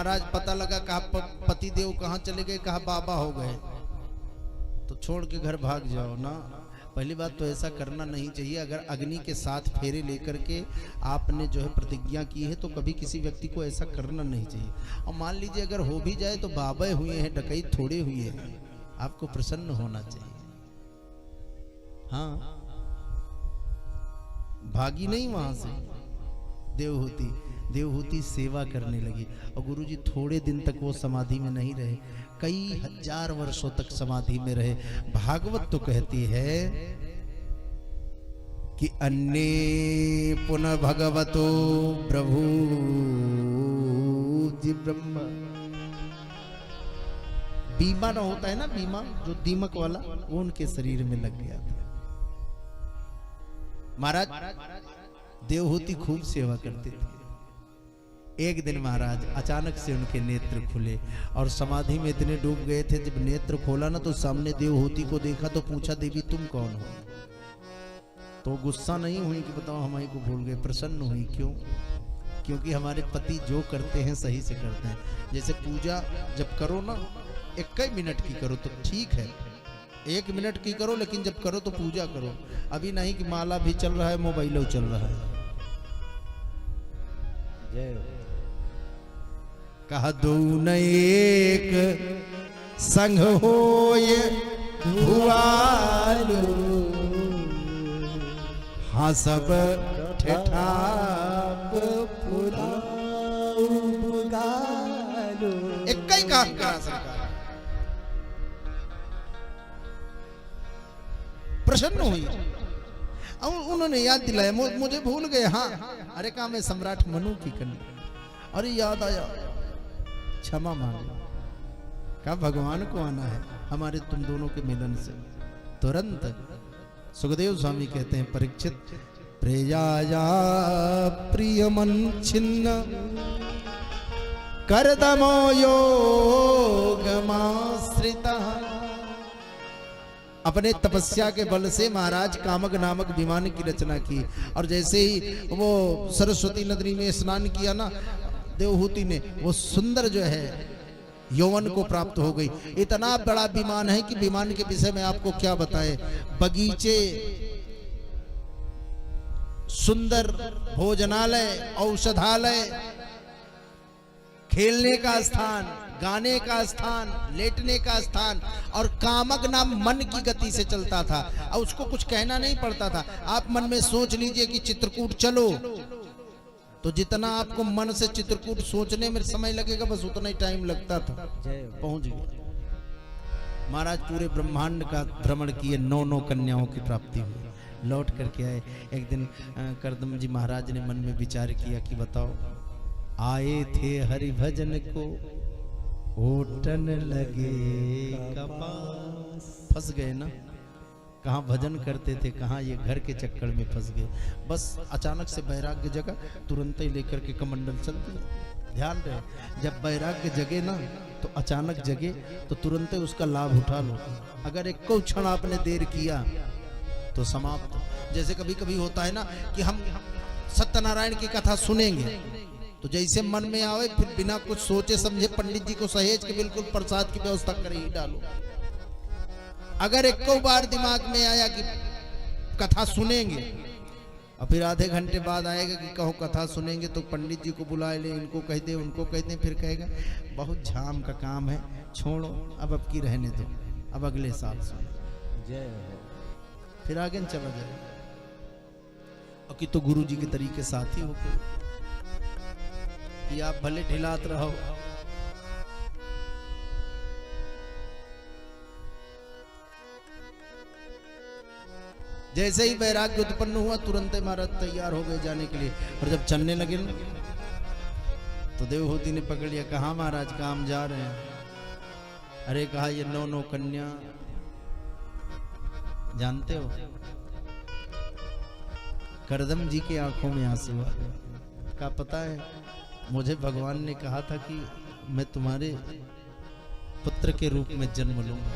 महाराज पता लगा कहा पति देव कहाँ चले गए, कहा बाबा हो गए, तो छोड़ के घर भाग जाओ ना। पहली बात तो ऐसा करना नहीं चाहिए। अगर अग्नि के साथ फेरे लेकर के आपने जो है प्रतिज्ञा की है तो कभी किसी व्यक्ति को ऐसा करना नहीं चाहिए। और मान लीजिए अगर हो भी जाए तो बाबा हुए हैं, डकैत थोड़े हुए हैं, आपको प्रसन्न होना चाहिए। हाँ, भागी नहीं वहां से। देवहूति सेवा करने लगी और गुरुजी थोड़े दिन तक वो समाधि में नहीं रहे, कई हजार वर्षों तक समाधि में रहे। भागवत तो कहती है कि अन्ये पुनः भगवतो प्रभु जी ब्रह्म। बीमा ना होता है ना, बीमा जो दीमक वाला, वो उनके शरीर में लग गया था। महाराज देवहूति खूब सेवा करते थे। एक दिन महाराज अचानक से उनके नेत्र खुले और समाधि में इतने डूब गए थे, जब नेत्र खोला ना तो सामने देवहूति को देखा तो पूछा, देवी तुम कौन हो? तो गुस्सा नहीं हुई कि बताओ हमारे को भूल गए, प्रसन्न हुई। क्यों? क्योंकि हमारे पति जो करते हैं सही से करते हैं। जैसे पूजा जब करो ना 1 मिनट की करो तो ठीक है, 1 मिनट की करो, लेकिन जब करो तो पूजा करो। अभी नहीं कि माला भी चल रहा है, मोबाइल चल रहा है। जय कहा दो न एक संग होए भुआलो, हाँ सब ठठाक फुलाओ बुगालो। एक ही काम करा सरकार, प्रसन्न हुई। अब उन्होंने याद दिलाया, मुझे भूल गए। हाँ, अरे कहा मैं सम्राट मनु की कन्या, अरे याद आया, क्षमा मांग। कहा भगवान को आना है हमारे तुम दोनों के मिलन से। तुरंत सुखदेव स्वामी कहते हैं, परीक्षित प्रेयाया प्रियमन छिन्न करदमो योगमाश्रिता। अपने तपस्या के बल से महाराज कामक नामक विमान की रचना की, और जैसे ही वो सरस्वती नदी में स्नान किया ना देवहूति ने, वो सुंदर जो है यौवन को प्राप्त हो गई। इतना बड़ा विमान है कि विमान के विषय में आपको क्या बताएं। बगीचे, सुंदर भोजनालय, औषधालय, खेलने का स्थान, गाने का स्थान, लेटने का स्थान, और कामक नाम मन की गति से चलता था। और उसको कुछ कहना नहीं पड़ता था। आप मन में सोच लीजिए कि चित्रकूट चलो, तो जितना आपको मन से चित्रकूट सोचने में समय लगेगा बस उतना ही टाइम लगता था, पहुंच गए। महाराज पूरे ब्रह्मांड का भ्रमण किए, 9 कन्याओं की प्राप्ति हुई, लौट करके आए। एक दिन करदम जी महाराज ने मन में विचार किया कि बताओ, आए थे हरि भजन को, ओटन लगे कपास। फंस गए ना, कहाँ भजन करते थे, कहाँ ये घर के चक्कर में फंस गए। बस अचानक से वैराग्य जगा, तुरंत ही लेकर के कमंडल चल दिया। ध्यान रहे, जब वैराग्य जगे ना तो अचानक जगे तो तुरंत ही उसका लाभ उठा लो। अगर एक को क्षण आपने देर किया तो समाप्त। जैसे कभी कभी होता है ना कि हम सत्यनारायण की कथा सुनेंगे तो जैसे मन में आवे फिर बिना कुछ सोचे समझे पंडित जी को सहेज के बिल्कुल प्रसाद की व्यवस्था कर ही डालो। अगर एक बार दिमाग में आया कि कथा सुनेंगे और फिर आधे घंटे बाद आएगा कि कहो कथा सुनेंगे, तो पंडित जी को बुला ले, इनको कह दे, उनको कह दे, फिर कहेगा बहुत झाम का काम है, छोड़ो अब की रहने दो, अब अगले साल सुनो। जय हो। फिर आगे चला जाए। और कि तो गुरु जी के तरीके साथी हो कि आप भले ढिलात रहो, जैसे ही वैराग्य उत्पन्न हुआ तुरंत महाराज तैयार हो गए जाने के लिए। और जब चलने लगे ना तो देवहूति ने पकड़ लिया, कहा महाराज काम जा रहे हैं? अरे कहा ये 9 कन्या जानते हो। करदम जी की आंखों में आंसू आ गए। का पता है, मुझे भगवान ने कहा था कि मैं तुम्हारे पुत्र के रूप में जन्म लूंगा।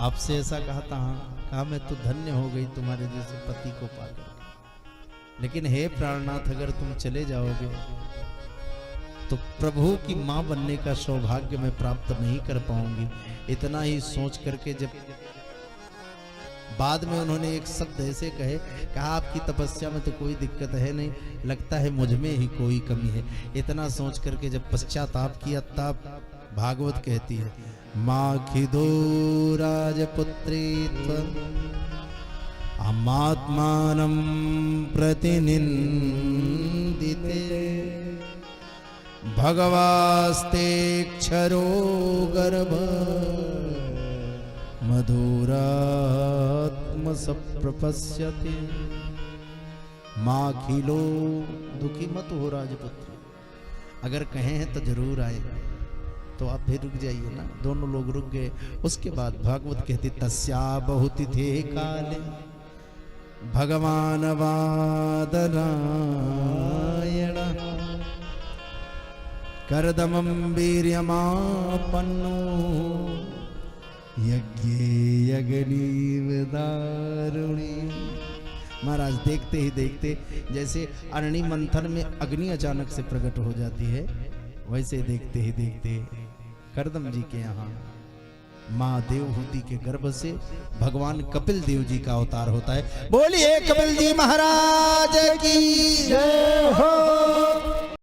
आपसे ऐसा कहा था? हाँ। कहा मैं तो धन्य हो गई तुम्हारे जैसे पति को पाकर। लेकिन हे प्राणनाथ, अगर तुम चले जाओगे तो प्रभु की मां बनने का सौभाग्य मैं प्राप्त नहीं कर पाऊंगी। इतना ही सोच करके जब बाद में उन्होंने एक शब्द ऐसे कहा आपकी तपस्या में तो कोई दिक्कत है नहीं, लगता है मुझ में ही कोई कमी है। इतना सोच करके जब पश्चाताप किया तब भागवत कहती है, माखिदो राजपुत्री अमात्मानं प्रतिनिंदिते भगवास्ते क्षरो गर्भ मधुरात्म सप्रपश्यते। माखिलो, दुखी मत हो राजपुत्र, अगर कहे हैं तो जरूर आए। तो आप फिर रुक जाइए ना। दोनों लोग रुक गए। उसके बाद भागवत कहती, तस्या बहुति थे काले भगवान वादरायण करदमं वीर्यमापन्नो यज्ञे यज्ञनीव दारुणी। महाराज देखते ही देखते जैसे अरणि मंथन में अग्नि अचानक से प्रकट हो जाती है, वैसे देखते ही देखते करदम जी के यहाँ माँ देवहूति के गर्भ से भगवान कपिल देव जी का अवतार होता है। बोलिए कपिल जी महाराज की जय हो।